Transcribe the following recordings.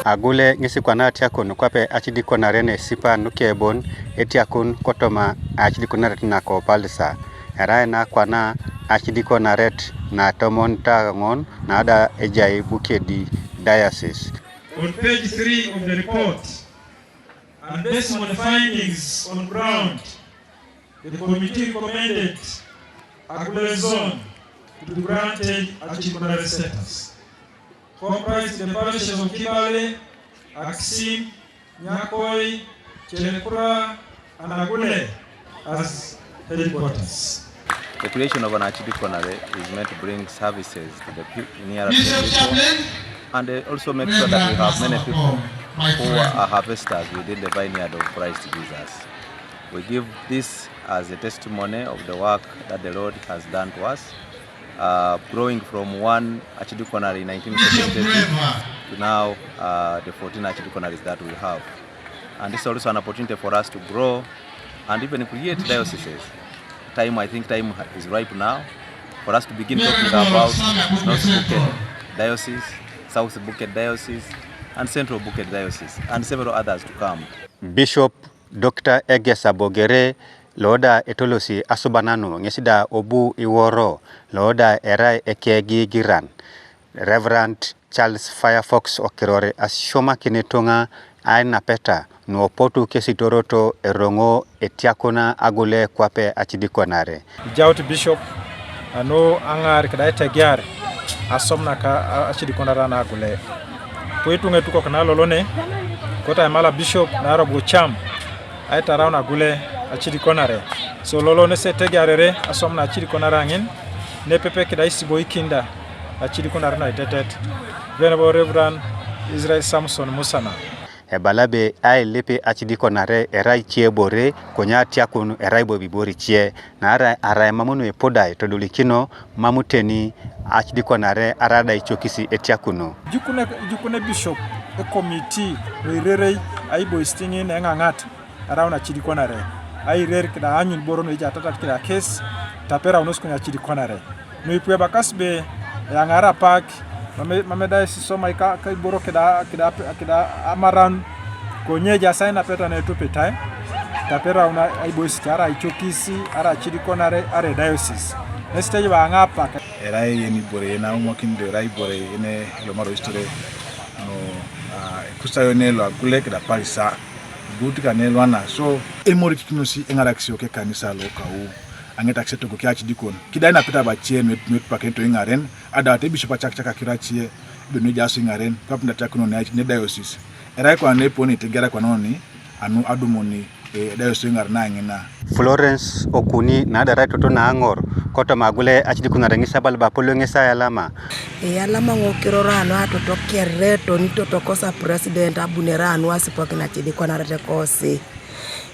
Agule ngisi kwa na Atiakun kwape achidi kona rene sipa nuke bon Atiakun kotoma achidi kona ret na ko palisa. Erai na kwa na achidi kona ret na tomon tagangon na ada ejai buke di diocese. On page 3 of the report, and based on the findings on ground, the committee recommended Agule zone to be granted Atiakakinere status. Comprised the parishes of Ikariei, Aksim, Nyakoi, Chelekura, and Agule as headquarters. The creation of an Atiakakinere is meant to bring services to the nearer people, and also make sure that we have many people who are harvesters within the vineyard of Christ Jesus. We give this as a testimony of the work that the Lord has done to us, growing from one Atiakakinere in 1973 to now the 14 Atiakakinares that we have. And this is also an opportunity for us to grow and even create dioceses. I think time is ripe now for us to begin talking about North Bucket Diocese, South Bucket Diocese, and Central Bucket Diocese, and several others to come. Bishop Dr. Egesa Bogere Loda etolosi asubananu ngesida obu iworo Loda erai ekegi giran. Reverend Charles Firefox Okirore ashoma kinetonga aina peta no potu kesitoroto erongo etiakona Agule kwape Atiakakinere. Jauti Bishop ano angar kada tegiar asomna ka Atiakakinere na Agule. Poitunge tuko kana lolone kota mala Bishop na arabu cham aita rauna Agule Atiakakinere. So lolone se tegiarere asomna Atiakakinere ngin ne pepe kada isibo ikinda Atiakakinere na itetet. Venerable Reverend Israel Samson Musana. Ebalabe ai lepe Atiakakinere erai chiebore konya Atiakun erai bobibori chie na arai mamunu epodai todulikino mamuteni Atiakakinere arada ichokisi Atiakuno. Jukune Bishop a committee rerei aibo istingi na ngangat around Atiakakinere. Ai rer kida anyun borono ija tatat kida case tapera unosku na Atiakakinere. No ipwe bakasbe yangara park mameda sisoma ika boro kida amaran konyeja saina peta na etupe time tapera una aibo istara ichokisi ara Atiakakinere are diocese. Neste ba ngapa erai yeni bore na umokinde erai bore ene lomaro history no kusayo lo Agule kida palisa butika ne lwana so emori kinosi engaraksio ke kanisa lokau angeta accept ko Atiakikon kida ina peta ba chie met pakento ingaren ada te bishop chaka kirachie benu jaso ingaren kapna Atiakakinere ne diocese erai kwa ne poni tegera kwa noni anu adumoni diocese ingarna ngina. Florence Okuni na da toto na angor koto Agule Atiakakinere ngisabal ba polo ngisa alama alama ngokirorano atoto kereto nitoto kosa president abunerano asipokina Atiakakinere tekosi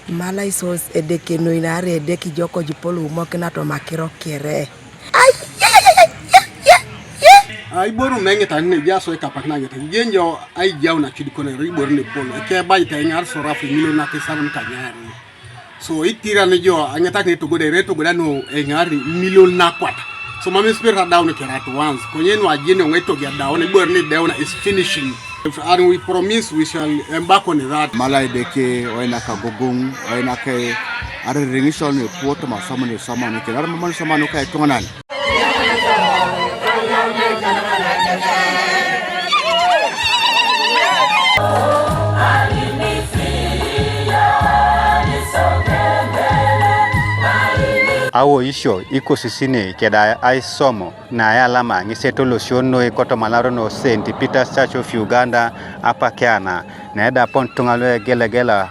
mala isos edekeno inare edeki joko jipolo umokina to makiro kere ai boru mengeta ne jaso kapakna ngeta genjo ai jawna Atiakakinere ibor ne polo ke bayta ngar so rafu milo na kesam kanyari so itira ne jo angeta ne to gode reto godano ngari million na kwata so mami spirit down ke at once konyen wa jeni ngeto ga down ibor ne down is finishing and we promise we shall embark on that. Malai deke oina ka gogung oina ke are ringison ne poto masamane samane ke ar mamane samane ka tonganan. Awo isho iko sisine keda ai somo na alama ngiseto losiono ikoto malaro no St. Peter's Church of Uganda apakiana na eda pontungalo gelegela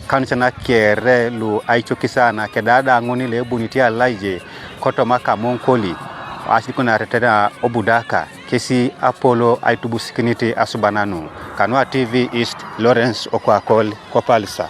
kanisa na kere lu aichokisa na kedada ngoni le bunitia laije koto maka monkoli Atiakakinere tena obudaka kesi Apollo aitubusikiniti asubananu. Kanu TV East Lawrence Okwakol Kopalisa.